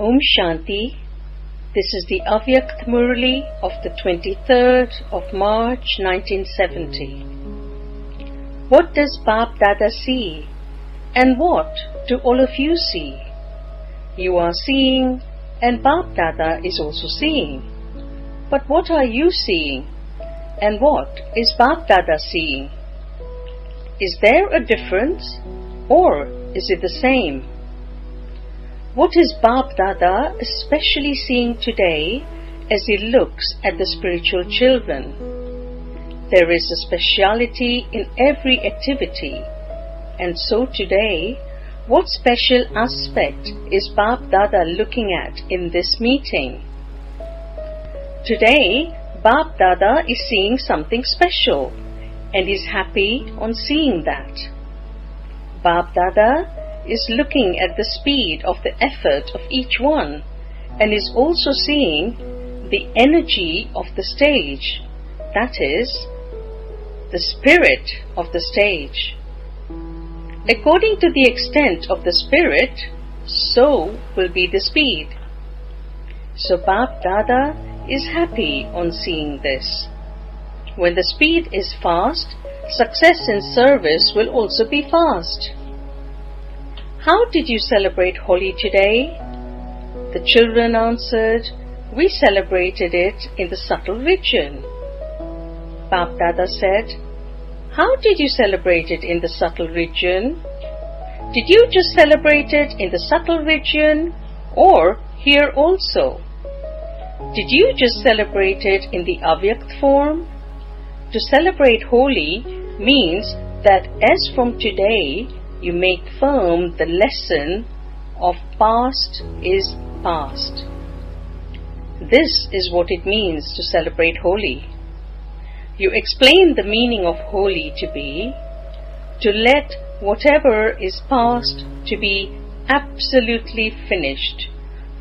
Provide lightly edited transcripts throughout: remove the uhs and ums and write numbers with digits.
Om Shanti. This is the Avyakt Murli of the 23rd of March 1970. What does Bap Dada see? And what do all of you see? You are seeing, and Bap Dada is also seeing. But what are you seeing? And what is Bap Dada seeing? Is there a difference? Or is it the same? What is Bap Dada especially seeing today as he looks at the spiritual children? There is a speciality in every activity, and so today, what special aspect is Bap Dada looking at in this meeting? Today, Bap Dada is seeing something special, and is happy on seeing that. Bap Dada is looking at the speed of the effort of each one, and is also seeing the energy of the stage, that is, the spirit of the stage. According to the extent of the spirit, so will be the speed. So Bap Dada is happy on seeing this. When the speed is fast, success in service will also be fast. How did you celebrate Holi today? The children answered, we celebrated it in the subtle region. Bap Dada said, how did you celebrate it in the subtle region? Did you just celebrate it in the subtle region or here also? Did you just celebrate it in the avyakt form? To celebrate Holi means that as from today, you make firm the lesson of past is past. This is what it means to celebrate Holi. You explain the meaning of Holi to be to let whatever is past to be absolutely finished,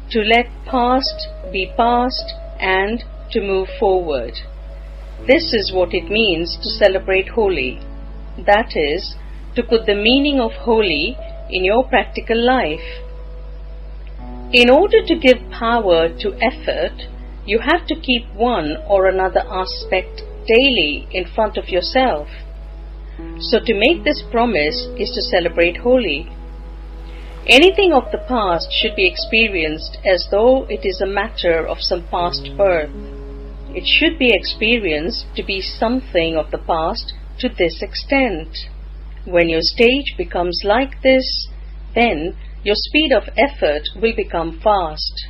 to let past be past and to move forward. This is what it means to celebrate Holi. That is, to put the meaning of Holi in your practical life. In order to give power to effort, you have to keep one or another aspect daily in front of yourself. So to make this promise is to celebrate Holi. Anything of the past should be experienced as though it is a matter of some past birth. It should be experienced to be something of the past to this extent. When your stage becomes like this, then your speed of effort will become fast.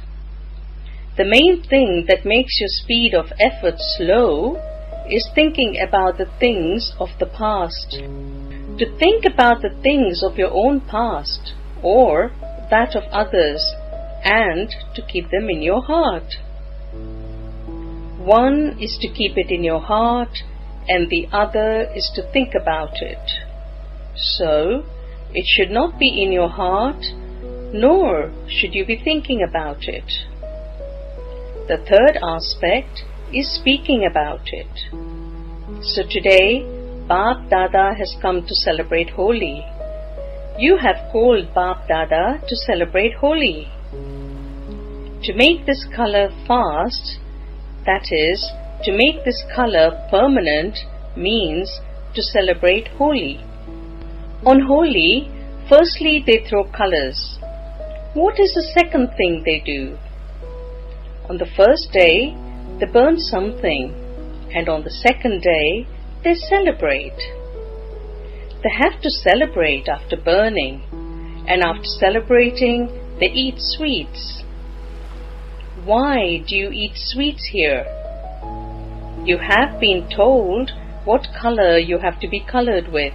The main thing that makes your speed of effort slow is thinking about the things of the past. To think about the things of your own past or that of others and to keep them in your heart. One is to keep it in your heart and the other is to think about it. So, it should not be in your heart, nor should you be thinking about it. The third aspect is speaking about it. So today, Bap Dada has come to celebrate Holi. You have called Bap Dada to celebrate Holi. To make this color fast, that is, to make this color permanent, means to celebrate Holi. On Holi, firstly they throw colors. What is the second thing they do? On the first day, they burn something, and on the second day, they celebrate. They have to celebrate after burning, and after celebrating, they eat sweets. Why do you eat sweets here? You have been told what color you have to be colored with.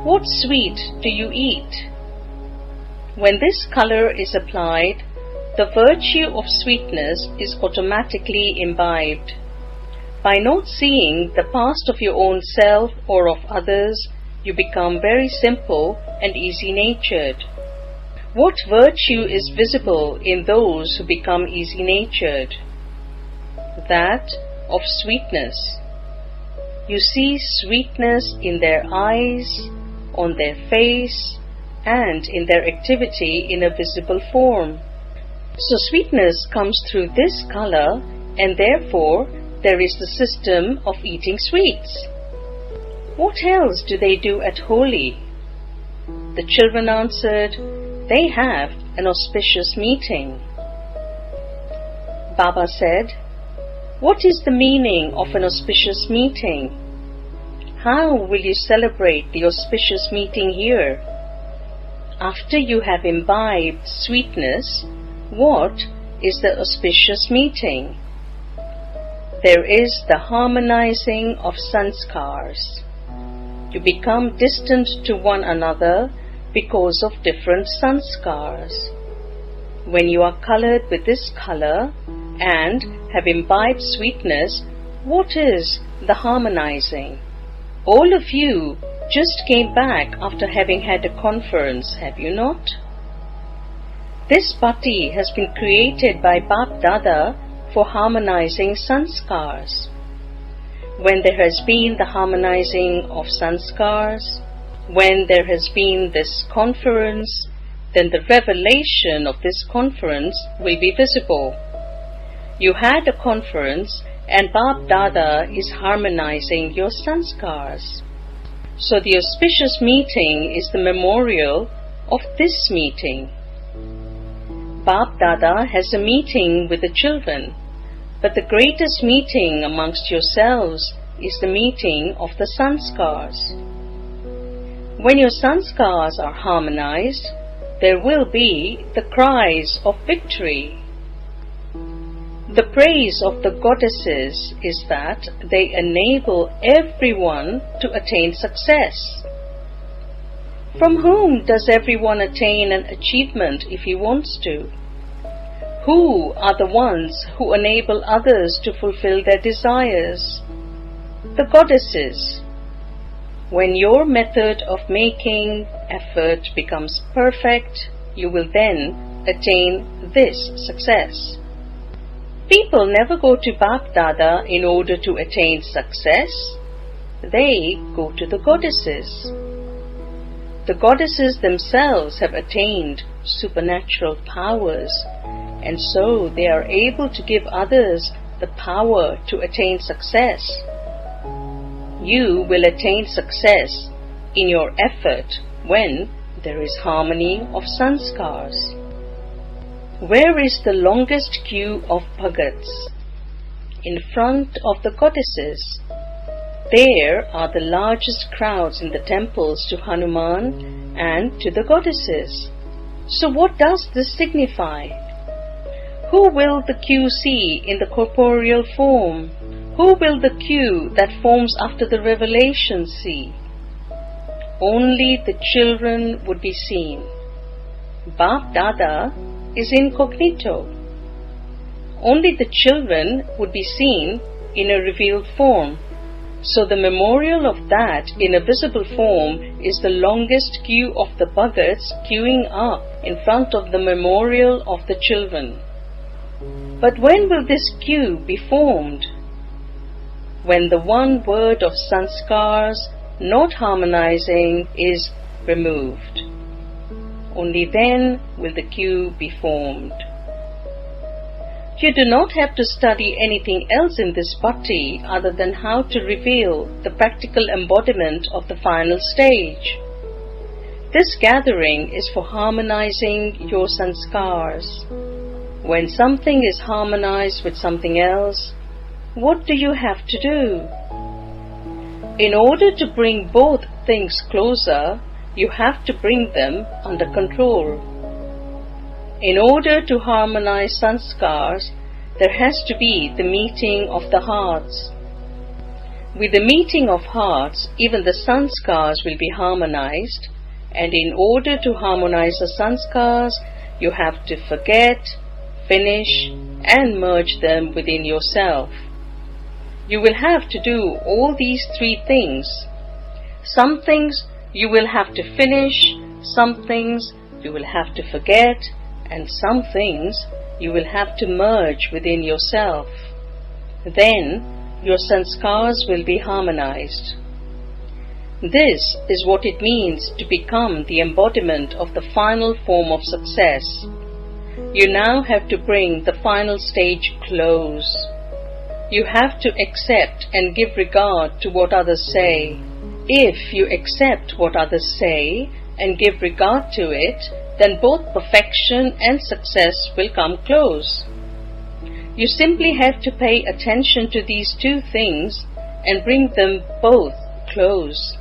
What sweet do you eat? When this color is applied, the virtue of sweetness is automatically imbibed. By not seeing the past of your own self or of others, you become very simple and easy-natured. What virtue is visible in those who become easy-natured? That of sweetness. You see sweetness in their eyes, on their face, and in their activity in a visible form. So sweetness comes through this color, and therefore there is the system of eating sweets. What else do they do at Holi? The children answered, they have an auspicious meeting. Baba said, what is the meaning of an auspicious meeting? How will you celebrate the auspicious meeting here? After you have imbibed sweetness, what is the auspicious meeting? There is the harmonizing of sanskars. You become distant to one another because of different sanskars. When you are colored with this color and have imbibed sweetness, what is the harmonizing? All of you just came back after having had a conference, have you not? This bhatti has been created by Bap Dada for harmonizing sanskars. When there has been the harmonizing of sanskars, when there has been this conference, then the revelation of this conference will be visible. You had a conference and Bap Dada is harmonizing your sanskars. So the auspicious meeting is the memorial of this meeting. Bap Dada has a meeting with the children, but the greatest meeting amongst yourselves is the meeting of the sanskars. When your sanskars are harmonized, there will be the cries of victory. The praise of the goddesses is that they enable everyone to attain success. From whom does everyone attain an achievement if he wants to? Who are the ones who enable others to fulfill their desires? The goddesses. When your method of making effort becomes perfect, you will then attain this success. People never go to Bap Dada in order to attain success. They go to the goddesses. The goddesses themselves have attained supernatural powers, and so they are able to give others the power to attain success. You will attain success in your effort when there is harmony of sanskars. Where is the longest queue of bhagats? In front of the goddesses. There are the largest crowds in the temples to Hanuman and to the goddesses. So what does this signify? Who will the queue see in the corporeal form? Who will the queue that forms after the revelation see? Only the children would be seen. Bap Dada is incognito. Only the children would be seen in a revealed form. So the memorial of that in a visible form is the longest queue of the bhagats queuing up in front of the memorial of the children. But when will this queue be formed? When the one word of sanskars not harmonizing is removed. Only then will the queue be formed. You do not have to study anything else in this bhatti other than how to reveal the practical embodiment of the final stage. This gathering is for harmonizing your sanskars. When something is harmonized with something else, what do you have to do? In order to bring both things closer, you have to bring them under control. In order to harmonize sanskars, there has to be the meeting of the hearts. With the meeting of hearts, even the sanskars will be harmonized, and in order to harmonize the sanskars, you have to forget, finish, and merge them within yourself. You will have to do all these three things. Some things you will have to finish, some things you will have to forget, and some things you will have to merge within yourself. Then your sanskars will be harmonized. This is what it means to become the embodiment of the final form of success. you now have to bring the final stage close. You have to accept and give regard to what others say. If you accept what others say and give regard to it, then both perfection and success will come close. You simply have to pay attention to these two things and bring them both close.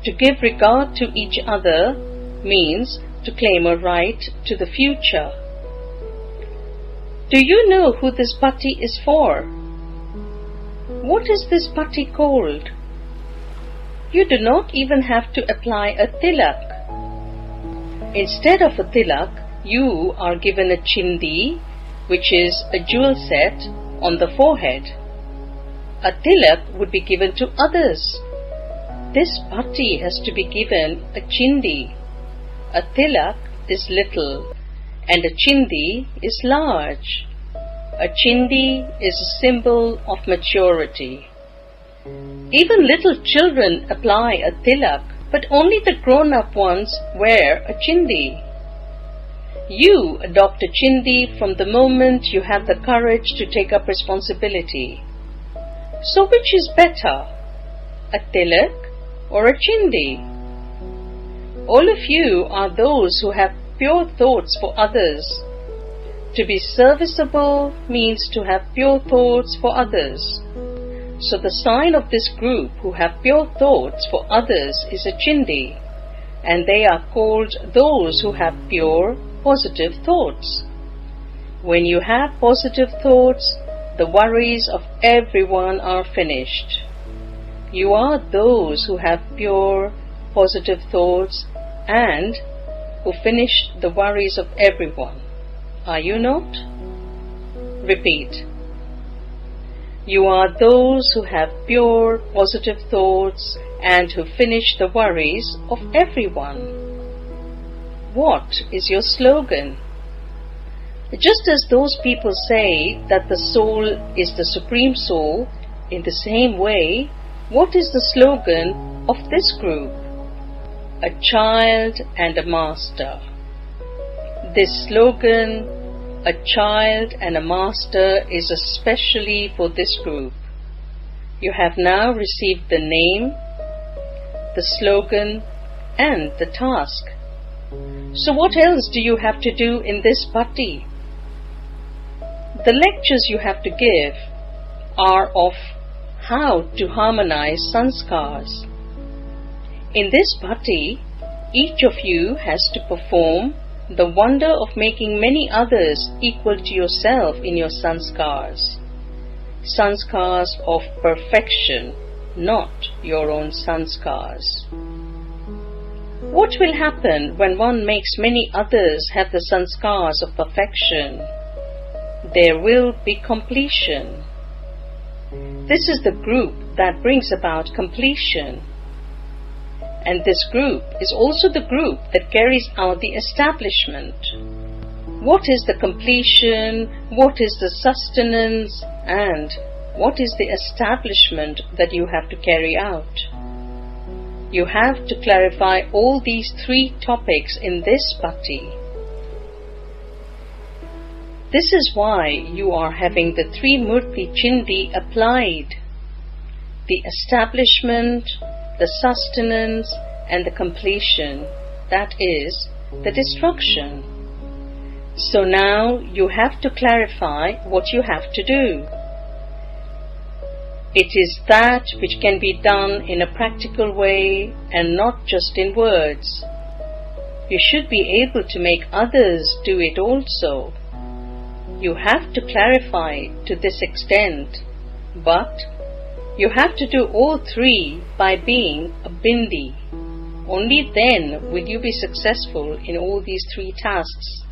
To give regard to each other means to claim a right to the future. Do you know who this bhatti is for? What is this bhatti called? You do not even have to apply a tilak. Instead of a tilak, you are given a chindi, which is a jewel set, on the forehead. A tilak would be given to others. This bhatti has to be given a chindi. A tilak is little and a chindi is large. A chindi is a symbol of maturity. Even little children apply a tilak, but only the grown-up ones wear a chindi. You adopt a chindi from the moment you have the courage to take up responsibility. So which is better, a tilak or a chindi? All of you are those who have pure thoughts for others. To be serviceable means to have pure thoughts for others. So the sign of this group who have pure thoughts for others is a chindi, and they are called those who have pure, positive thoughts. When you have positive thoughts, the worries of everyone are finished. You are those who have pure, positive thoughts and who finish the worries of everyone. Are you not? Repeat. You are those who have pure, positive thoughts and who finish the worries of everyone. What is your slogan? Just as those people say that the soul is the supreme soul, in the same way, what is the slogan of this group? A child and a master. This slogan, a child and a master, is especially for this group. You have now received the name, the slogan, and the task. So what else do you have to do in this bhatti? The lectures you have to give are of how to harmonize sanskars. In this bhatti, each of you has to perform the wonder of making many others equal to yourself in your sanskars. Sanskars of perfection, not your own sanskars. What will happen when one makes many others have the sanskars of perfection? There will be completion. This is the group that brings about completion. And this group is also the group that carries out the establishment. What is the completion? What is the sustenance? And what is the establishment that you have to carry out? You have to clarify all these three topics in this bhatti. This is why you are having the three Murli chindi applied. The establishment, the sustenance, and the completion, that is, the destruction. So now you have to clarify what you have to do. It is that which can be done in a practical way and not just in words. You should be able to make others do it also. You have to clarify to this extent, but you have to do all three by being a bindi. Only then will you be successful in all these three tasks.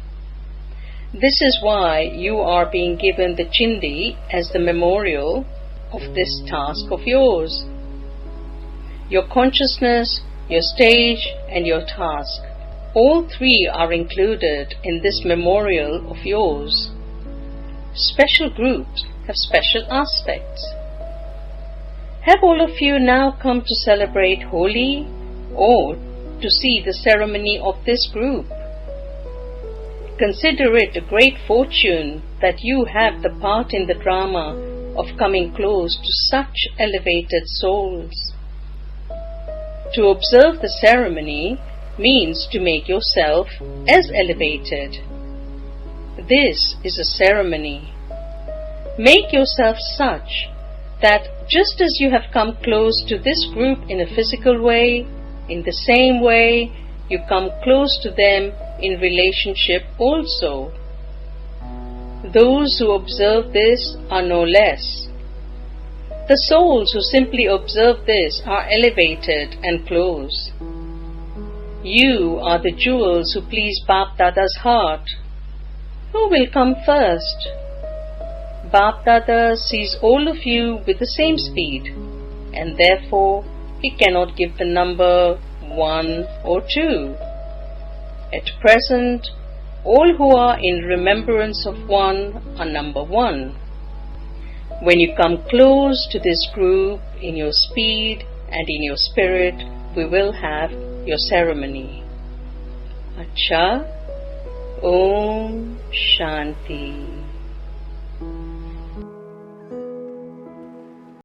This is why you are being given the chindi as the memorial of this task of yours. Your consciousness, your stage, and your task, all three are included in this memorial of yours. Special groups have special aspects. Have all of you now come to celebrate Holi or to see the ceremony of this group? Consider it a great fortune that you have the part in the drama of coming close to such elevated souls. To observe the ceremony means to make yourself as elevated. This is a ceremony. Make yourself such that just as you have come close to this group in a physical way, in the same way you come close to them in relationship also. Those who observe this are no less. The souls who simply observe this are elevated and close. You are the jewels who please Bap Dada's heart. Who will come first? Bap Dada sees all of you with the same speed, and therefore he cannot give the number 1 or 2. At present, all who are in remembrance of one are number 1. When you come close to this group in your speed and in your spirit, we will have your ceremony. Acha, Om Shanti.